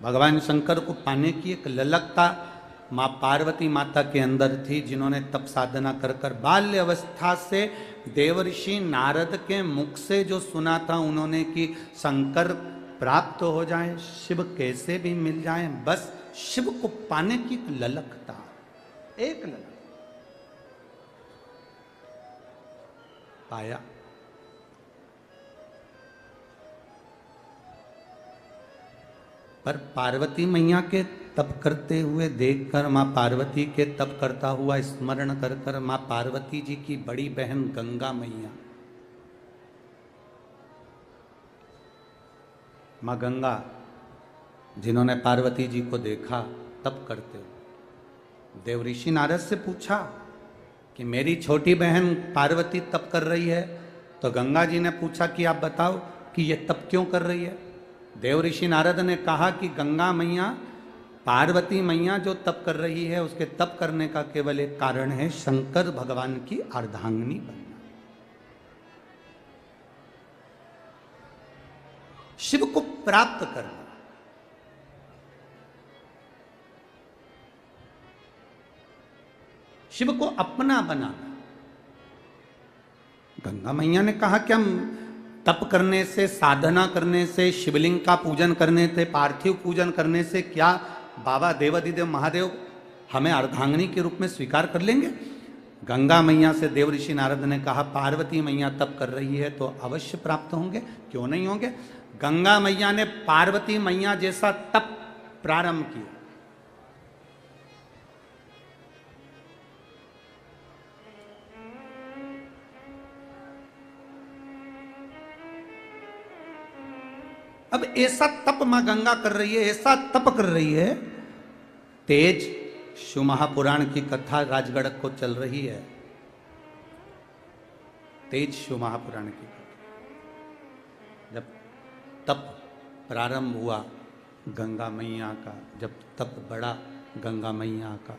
भगवान शंकर को पाने की एक ललकता माँ पार्वती माता के अंदर थी, जिन्होंने तप साधना कर कर बाल्य अवस्था से देवर्षि नारद के मुख से जो सुना था उन्होंने कि शंकर प्राप्त हो जाए, शिव कैसे भी मिल जाए, बस शिव को पाने की एक ललकता, एक ललक पाया। पर पार्वती मैया के तप करते हुए देखकर, माँ पार्वती के तप करता हुआ स्मरण कर कर माँ पार्वती जी की बड़ी बहन गंगा मैया, माँ गंगा जिन्होंने पार्वती जी को देखा तप करते हुए, देवऋषि नारद से पूछा कि मेरी छोटी बहन पार्वती तप कर रही है, तो गंगा जी ने पूछा कि आप बताओ कि ये तप क्यों कर रही है। देवऋषि नारद ने कहा कि गंगा मैया, पार्वती मैया जो तप कर रही है उसके तप करने का केवल एक कारण है, शंकर भगवान की अर्धांगिनी बनना, शिव को प्राप्त करना। शिव को अपना बनाना। गंगा मैया ने कहा कि हम तप करने से, साधना करने से, शिवलिंग का पूजन करने से, पार्थिव पूजन करने से क्या बाबा देवाधिदेव महादेव हमें अर्धांगिनी के रूप में स्वीकार कर लेंगे। गंगा मैया से देवऋषि नारद ने कहा पार्वती मैया तप कर रही है तो अवश्य प्राप्त होंगे, क्यों नहीं होंगे। गंगा मैया ने पार्वती मैया जैसा तप प्रारंभ किया। अब ऐसा तप मां गंगा कर रही है, ऐसा तप कर रही है, तेज शिव महापुराण की कथा राजगढ़ को चल रही है। तेज शिव महापुराण की कथा, जब तप प्रारंभ हुआ गंगा मैया का, जब तप बढ़ा गंगा मैया का,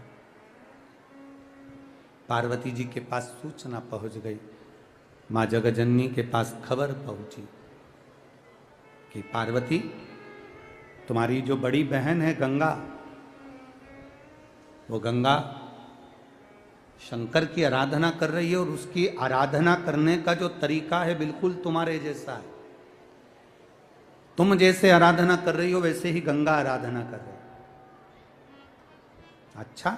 पार्वती जी के पास सूचना पहुंच गई, मां जगजननी के पास खबर पहुंची कि पार्वती, तुम्हारी जो बड़ी बहन है गंगा, वो गंगा शंकर की आराधना कर रही है और उसकी आराधना करने का जो तरीका है बिल्कुल तुम्हारे जैसा है। तुम जैसे आराधना कर रही हो वैसे ही गंगा आराधना कर रही है। अच्छा,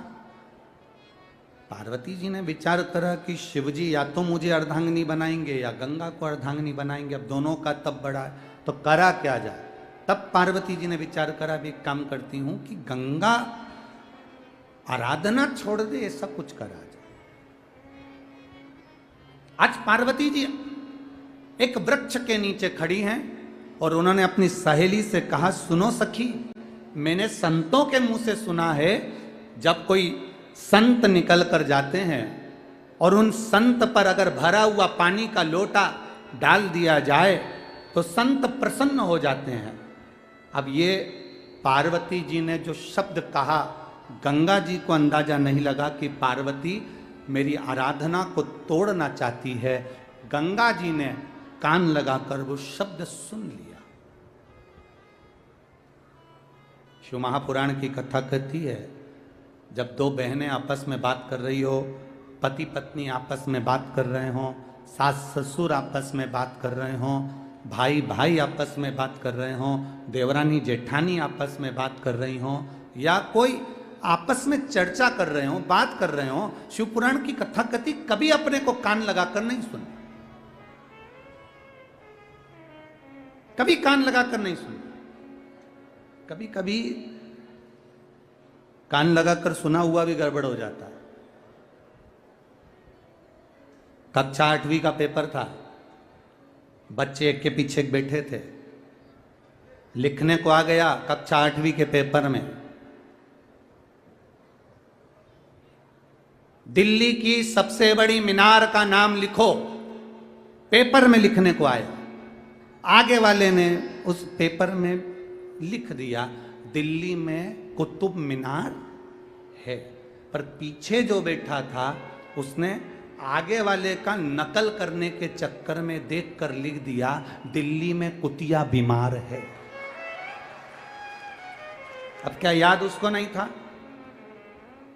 पार्वती जी ने विचार करा कि शिवजी या तो मुझे अर्धांगिनी बनाएंगे या गंगा को अर्धांगिनी बनाएंगे, अब दोनों का तप बढ़ा है तो करा क्या जाए। तब पार्वती जी ने विचार करा भी एक काम करती हूं कि गंगा आराधना छोड़ दे, ऐसा कुछ करा जाए। आज पार्वती जी एक वृक्ष के नीचे खड़ी हैं और उन्होंने अपनी सहेली से कहा, सुनो सखी, मैंने संतों के मुंह से सुना है जब कोई संत निकल कर जाते हैं और उन संत पर अगर भरा हुआ पानी का लोटा डाल दिया जाए तो संत प्रसन्न हो जाते हैं। अब ये पार्वती जी ने जो शब्द कहा, गंगा जी को अंदाजा नहीं लगा कि पार्वती मेरी आराधना को तोड़ना चाहती है। गंगा जी ने कान लगाकर वो शब्द सुन लिया। शिव महापुराण की कथा कहती है, जब दो बहनें आपस में बात कर रही हो, पति पत्नी आपस में बात कर रहे हो, सास ससुर आपस में बात कर रहे हो, भाई भाई आपस में बात कर रहे हो, देवरानी जेठानी आपस में बात कर रही हो, या कोई आपस में चर्चा कर रहे हो, बात कर रहे हो, शिवपुराण की कथा कथी कभी अपने को कान लगाकर नहीं सुन, कभी कान लगाकर नहीं सुन। कभी कभी कान लगाकर सुना हुआ भी गड़बड़ हो जाता है। कक्षा 8वीं का पेपर था, बच्चे एक के पीछे एक बैठे थे, लिखने को आ गया कक्षा 8वीं के पेपर में, दिल्ली की सबसे बड़ी मीनार का नाम लिखो, पेपर में लिखने को आया। आगे वाले ने उस पेपर में लिख दिया दिल्ली में कुतुब मीनार है, पर पीछे जो बैठा था उसने आगे वाले का नकल करने के चक्कर में देखकर लिख दिया दिल्ली में कुतिया बीमार है। अब क्या याद उसको नहीं था?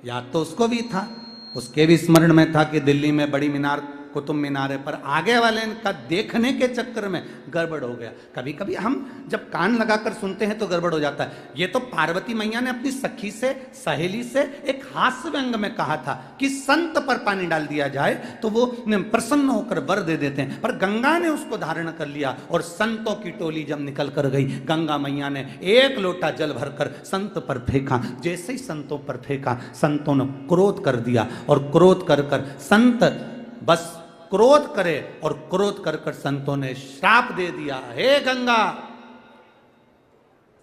याद तो उसको भी था, उसके भी स्मरण में था कि दिल्ली में बड़ी मीनार, कुतुब मीनार है, पर आगे वाले का देखने के चक्कर में गड़बड़ हो गया। कभी कभी हम जब कान लगाकर सुनते हैं तो गड़बड़ हो जाता है। ये तो पार्वती मैया ने अपनी सखी से, सहेली से एक हास्य व्यंग में कहा था कि संत पर पानी डाल दिया जाए तो वो प्रसन्न होकर वर दे देते हैं, पर गंगा ने उसको धारण कर लिया और संतों की टोली जब निकल कर गई, गंगा मैया ने एक लोटा जल भरकर संत पर फेंका। जैसे ही संतों पर फेंका, संतों ने क्रोध कर दिया और क्रोध कर कर संत बस क्रोध करे, और क्रोध कर कर संतों ने श्राप दे दिया, हे गंगा,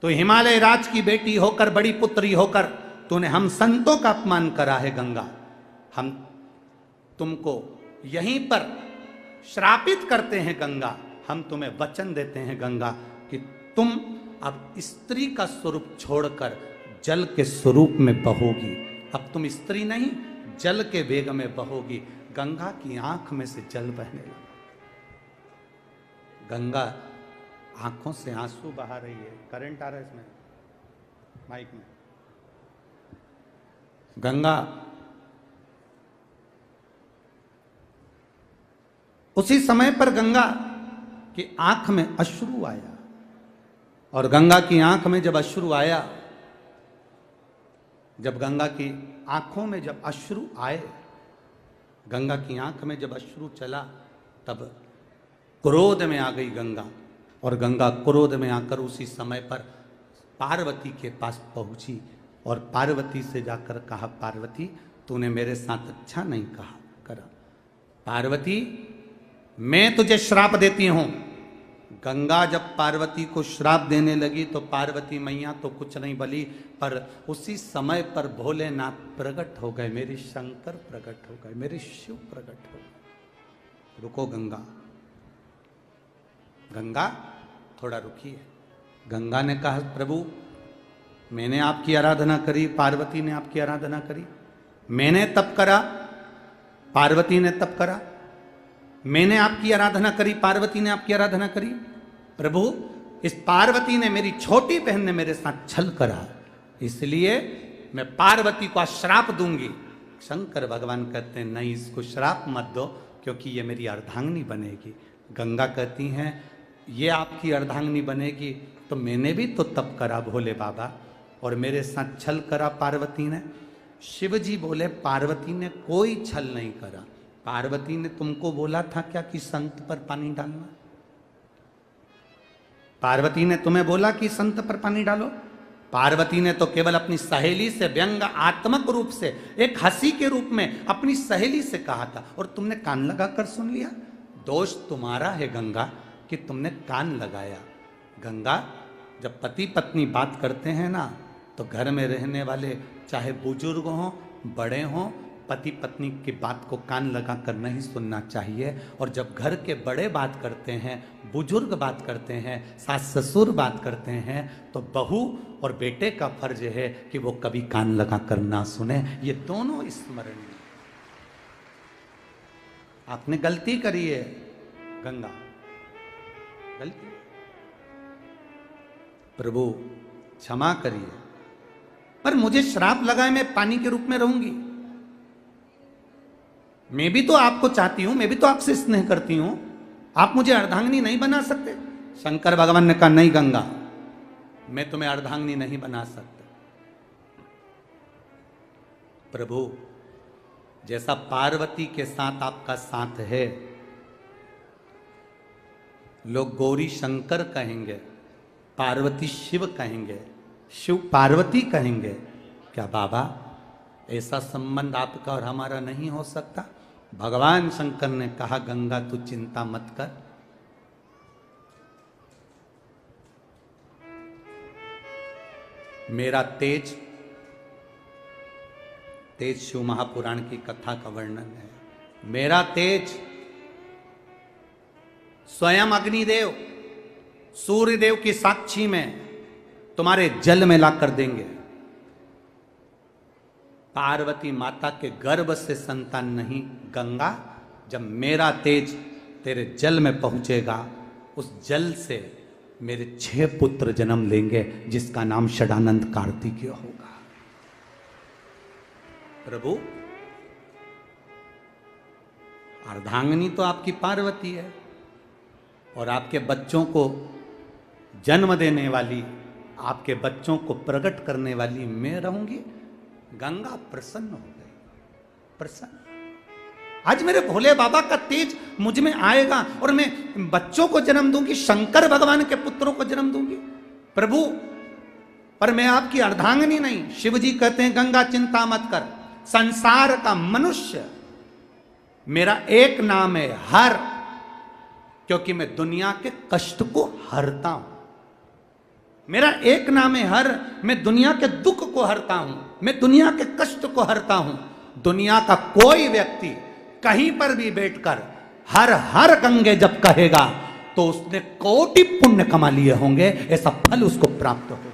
तो हिमालय राज की बेटी होकर, बड़ी पुत्री होकर तूने हम संतों का अपमान करा है गंगा। हम तुमको यहीं पर श्रापित करते हैं गंगा, हम तुम्हें वचन देते हैं गंगा कि तुम अब स्त्री का स्वरूप छोड़कर जल के स्वरूप में बहोगी। अब तुम स्त्री नहीं, जल के वेग में बहोगी। गंगा की आंख में से जल बहने लगा, गंगा आंखों से आंसू बहा रही है। करंट आ रहा है इसमें माइक में। गंगा उसी समय पर गंगा की आंख में अश्रु आया, और गंगा की आंख में जब अश्रु आया, जब गंगा की आंखों में जब अश्रु आए, गंगा की आंख में जब अश्रु चला, तब क्रोध में आ गई गंगा, और गंगा क्रोध में आकर उसी समय पर पार्वती के पास पहुंची और पार्वती से जाकर कहा, पार्वती तूने मेरे साथ अच्छा नहीं कहा करा, पार्वती मैं तुझे श्राप देती हूं। गंगा जब पार्वती को श्राप देने लगी तो पार्वती मैया तो कुछ नहीं बोली, पर उसी समय पर भोलेनाथ प्रकट हो गए, मेरे शंकर प्रकट हो गए, मेरे शिव प्रकट हो गए। रुको गंगा, गंगा थोड़ा रुकिए। गंगा ने कहा, प्रभु मैंने आपकी आराधना करी, पार्वती ने आपकी आराधना करी, मैंने तप करा, पार्वती ने तप करा, मैंने आपकी आराधना करी, पार्वती ने आपकी आराधना करी। प्रभु इस पार्वती ने, मेरी छोटी बहन ने मेरे साथ छल करा, इसलिए मैं पार्वती को श्राप दूंगी। शंकर भगवान कहते हैं नहीं, इसको श्राप मत दो, क्योंकि ये मेरी अर्धांगिनी बनेगी। गंगा कहती हैं ये आपकी अर्धांगिनी बनेगी तो मैंने भी तो तप करा भोले बाबा, और मेरे साथ छल करा पार्वती ने। शिव जी बोले पार्वती ने कोई छल नहीं करा, पार्वती ने तुमको बोला था क्या कि संत पर पानी डालना? पार्वती ने तुम्हें बोला कि संत पर पानी डालो? पार्वती ने तो केवल अपनी सहेली से व्यंग आत्मक रूप से, एक हंसी के रूप में अपनी सहेली से कहा था, और तुमने कान लगाकर सुन लिया। दोष तुम्हारा है गंगा कि तुमने कान लगाया। गंगा, जब पति पत्नी बात करते हैं ना, तो घर में रहने वाले चाहे बुजुर्ग हों, बड़े हों, पति पत्नी की बात को कान लगाकर नहीं सुनना चाहिए। और जब घर के बड़े बात करते हैं, बुजुर्ग बात करते हैं, सास ससुर बात करते हैं, तो बहू और बेटे का फर्ज है कि वो कभी कान लगाकर ना सुने। ये दोनों स्मरणीय। आपने गलती करी है गंगा, गलती, प्रभु क्षमा करिए, पर मुझे श्राप लगाए मैं पानी के रूप में रहूंगी। मैं भी तो आपको चाहती हूं, मैं भी तो आपसे स्नेह करती हूं, आप मुझे अर्धांगिनी नहीं बना सकते? शंकर भगवान ने कहा नहीं गंगा, मैं तुम्हें अर्धांगिनी नहीं बना सकता। प्रभु जैसा पार्वती के साथ आपका साथ है, लोग गौरी शंकर कहेंगे, पार्वती शिव कहेंगे, शिव पार्वती कहेंगे, क्या बाबा ऐसा संबंध आपका और हमारा नहीं हो सकता? भगवान शंकर ने कहा गंगा तू चिंता मत कर, मेरा तेज, तेज शिव महापुराण की कथा का वर्णन है, मेरा तेज स्वयं अग्निदेव सूर्यदेव की साक्षी में तुम्हारे जल में ला कर देंगे। पार्वती माता के गर्भ से संतान नहीं, गंगा जब मेरा तेज तेरे जल में पहुंचेगा, उस जल से मेरे 6 पुत्र जन्म लेंगे जिसका नाम षडानंद कार्तिकेय होगा। प्रभु, अर्धांगिनी तो आपकी पार्वती है और आपके बच्चों को जन्म देने वाली, आपके बच्चों को प्रकट करने वाली मैं रहूंगी। गंगा प्रसन्न हो गई, प्रसन्न। आज मेरे भोले बाबा का तेज मुझ में आएगा और मैं बच्चों को जन्म दूंगी, शंकर भगवान के पुत्रों को जन्म दूंगी। प्रभु, पर मैं आपकी अर्धांगिनी नहीं। शिव जी कहते हैं गंगा चिंता मत कर, संसार का मनुष्य मेरा एक नाम है हर, क्योंकि मैं दुनिया के कष्ट को हरता हूं। मेरा एक नाम है हर, मैं दुनिया के दुख को हरता हूं, मैं दुनिया के कष्ट को हरता हूं। दुनिया का कोई व्यक्ति कहीं पर भी बैठकर हर हर गंगे जब कहेगा तो उसने कोटि पुण्य कमा लिए होंगे, ऐसा फल उसको प्राप्त हो।